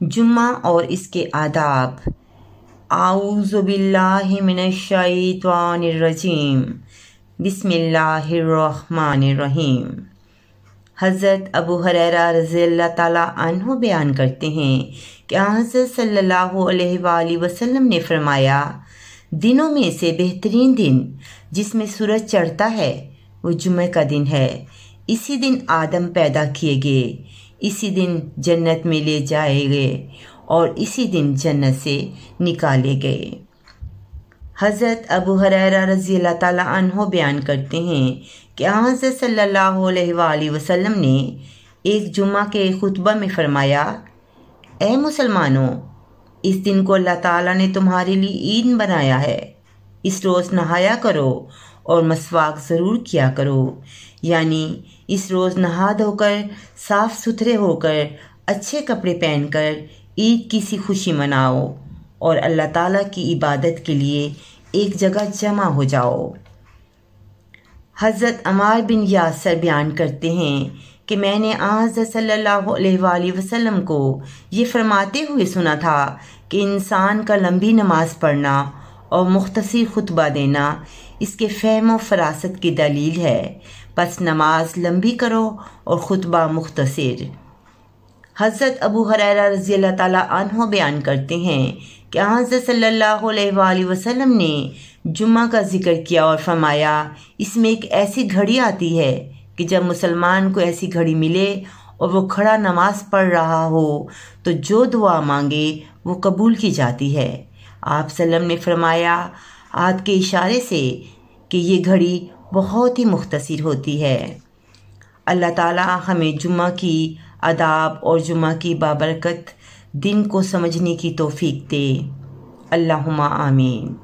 जुम्मा और इसके आदाब। आऊज़ु बिल्लाहि मिनश्शैतानिर्रजीम। बिस्मिल्लाहिर्रहमानिर्रहीम। हज़रत अबू हुरैरा रज़ियल्लाहु ताला अन्हु बयान करते हैं कि हज़रत सल्लल्लाहु अलैहि वसल्लम ने फरमाया, दिनों में से बेहतरीन दिन जिसमें सूरज चढ़ता है वो जुम्मे का दिन है। इसी दिन आदम पैदा किए गए, इसी दिन जन्नत में ले जाए गए और इसी दिन जन्नत से निकाले गए। हज़रत अबू हुरैरा रज़ियल्लाहु ताला अन्हु बयान करते हैं कि हज़रत सल्लल्लाहु अलैहि वसल्लम ने एक जुम्मा के खुतबा में फरमाया, ए मुसलमानों, इस दिन को अल्लाह ताला ने तुम्हारे लिए ईद बनाया है। इस रोज़ नहाया करो और मसवाक ज़रूर किया करो, यानी इस रोज़ नहा धोकर साफ़ सुथरे होकर अच्छे कपड़े पहनकर ईद की सी खुशी मनाओ और अल्लाह ताला की इबादत के लिए एक जगह जमा हो जाओ। हज़रत अमार बिन यासर बयान करते हैं कि मैंने हज़रत सल्लल्लाहु अलैहि वसल्लम को ये फरमाते हुए सुना था कि इंसान का लंबी नमाज पढ़ना और मुख्तसर खुतबा देना इसके फ़हम व फ़रासत की दलील है। बस नमाज लंबी करो और खुतबा मुख्तसर। हज़रत अबू हुरैरा रज़ियल्लाहु ताला अन्हु बयान करते हैं कि हज़रत सल्लल्लाहु अलैहि वसल्लम ने जुम्मा का ज़िक्र किया और फरमाया, इसमें एक ऐसी घड़ी आती है कि जब मुसलमान को ऐसी घड़ी मिले और वो खड़ा नमाज पढ़ रहा हो तो जो दुआ मांगे वो कबूल की जाती है। आप सल्लम ने फरमाया हाथ के इशारे से कि ये घड़ी बहुत ही मुख्तसर होती है। अल्लाह ताला हमें जुम्मा की आदाब और जुम्मा की बाबरकत दिन को समझने की तौफीक दे। अल्लाहुम्मा आमीन।